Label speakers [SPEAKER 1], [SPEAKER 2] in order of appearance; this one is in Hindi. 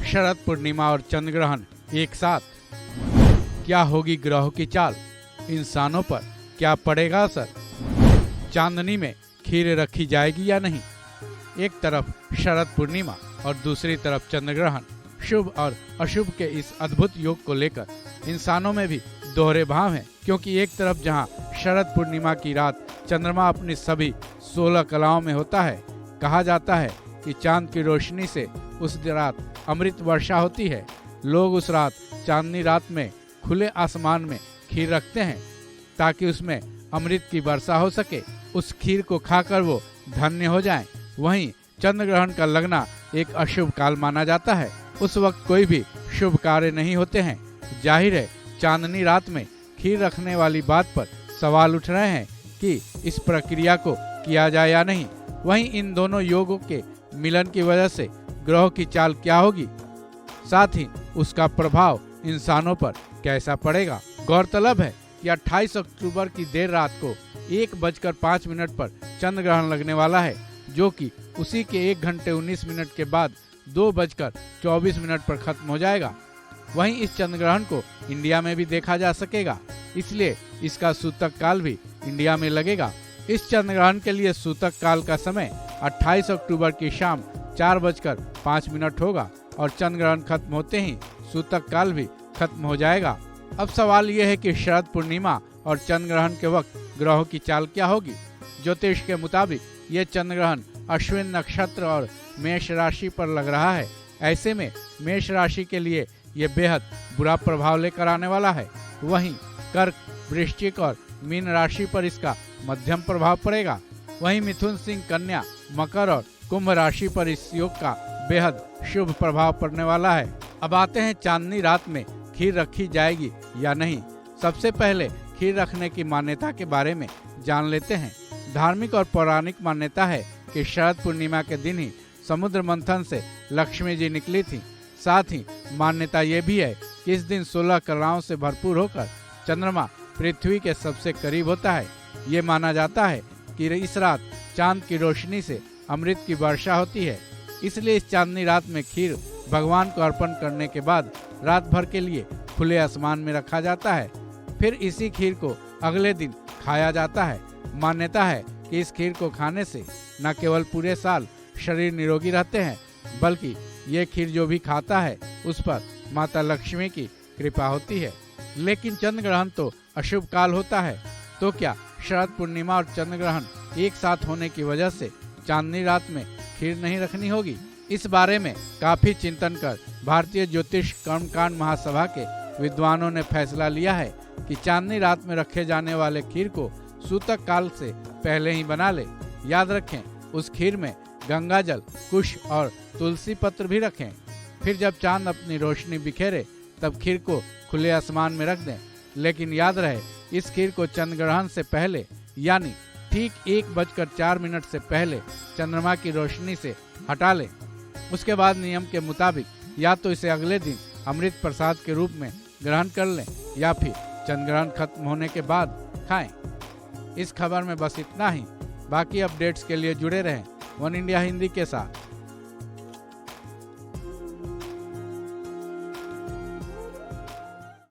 [SPEAKER 1] शरद पूर्णिमा और चंद्र ग्रहण एक साथ, क्या होगी ग्रहों की चाल, इंसानों पर क्या पड़ेगा असर, चांदनी में खीर रखी जाएगी या नहीं। एक तरफ शरद पूर्णिमा और दूसरी तरफ चंद्र ग्रहण, शुभ और अशुभ के इस अद्भुत योग को लेकर इंसानों में भी दोहरे भाव हैं, क्योंकि एक तरफ जहां शरद पूर्णिमा की रात चंद्रमा अपनी सभी 16 कलाओं में होता है, कहा जाता है कि चांद की रोशनी से उस रात अमृत वर्षा होती है। लोग उस रात चांदनी रात में खुले आसमान में खीर रखते हैं ताकि उसमें अमृत की वर्षा हो सके, उस खीर को खाकर वो धन्य हो जाएं। वहीं चंद्र ग्रहण का लगना एक अशुभ काल माना जाता है। उस वक्त कोई भी शुभ कार्य नहीं होते हैं। जाहिर है चांदनी रात में खीर रखने वाली बात पर सवाल उठ रहे हैं कि इस प्रक्रिया को किया जाए या नहीं। वहीं इन दोनों योगों के मिलन की वजह से ग्रहों की चाल क्या होगी, साथ ही उसका प्रभाव इंसानों पर कैसा पड़ेगा। गौरतलब है कि 28 अक्टूबर की देर रात को 1:05 पर चंद्र ग्रहण लगने वाला है, जो कि उसी के 1 घंटे 19 मिनट के बाद 2:24 पर खत्म हो जाएगा। वहीं इस चंद्र ग्रहण को इंडिया में भी देखा जा सकेगा, इसलिए इसका सूतक काल भी इंडिया में लगेगा। इस चंद्र ग्रहण के लिए सूतक काल का समय 28 अक्टूबर की शाम 4:05 होगा और चंद्र ग्रहण खत्म होते ही सूतक काल भी खत्म हो जाएगा। अब सवाल ये है कि शरद पूर्णिमा और चंद्र ग्रहण के वक्त ग्रहों की चाल क्या होगी। ज्योतिष के मुताबिक ये चंद्र ग्रहण अश्विन नक्षत्र और मेष राशि पर लग रहा है। ऐसे में मेष राशि के लिए ये बेहद बुरा प्रभाव लेकर आने वाला है। वहीं कर्क, वृश्चिक और मीन राशि पर इसका मध्यम प्रभाव पड़ेगा। वहीं मिथुन, सिंह, कन्या, मकर और कुंभ राशि पर इस योग का बेहद शुभ प्रभाव पड़ने वाला है। अब आते हैं चांदनी रात में खीर रखी जाएगी या नहीं। सबसे पहले खीर रखने की मान्यता के बारे में जान लेते हैं। धार्मिक और पौराणिक मान्यता है कि शरद पूर्णिमा के दिन ही समुद्र मंथन से लक्ष्मी जी निकली थी। साथ ही मान्यता ये भी है कि इस दिन 16 कलाओं से भरपूर होकर चंद्रमा पृथ्वी के सबसे करीब होता है। ये माना जाता है कि इस रात चांद की रोशनी से अमृत की वर्षा होती है, इसलिए इस चांदनी रात में खीर भगवान को अर्पण करने के बाद रात भर के लिए खुले आसमान में रखा जाता है। फिर इसी खीर को अगले दिन खाया जाता है। मान्यता है कि इस खीर को खाने से न केवल पूरे साल शरीर निरोगी रहते हैं, बल्कि ये खीर जो भी खाता है उस पर माता लक्ष्मी की कृपा होती है। लेकिन चंद्र ग्रहण तो अशुभ काल होता है, तो क्या शरद पूर्णिमा और चंद्र ग्रहण एक साथ होने की वजह से चांदनी रात में खीर नहीं रखनी होगी? इस बारे में काफी चिंतन कर भारतीय ज्योतिष कर्मकांड महासभा के विद्वानों ने फैसला लिया है कि चांदनी रात में रखे जाने वाले खीर को सूतक काल से पहले ही बना ले। याद रखें, उस खीर में गंगा जल, कुश और तुलसी पत्र भी रखें। फिर जब चांद अपनी रोशनी बिखेरे तब खीर को खुले आसमान में रख दें। लेकिन याद रहे, इस खीर को चंद्र ग्रहण से पहले यानी ठीक 1:04 से पहले चंद्रमा की रोशनी से हटा लें। उसके बाद नियम के मुताबिक या तो इसे अगले दिन अमृत प्रसाद के रूप में ग्रहण कर लें या फिर चंद्र ग्रहण खत्म होने के बाद खाएं। इस खबर में बस इतना ही। बाकी अपडेट्स के लिए जुड़े रहें वन इंडिया हिंदी के साथ।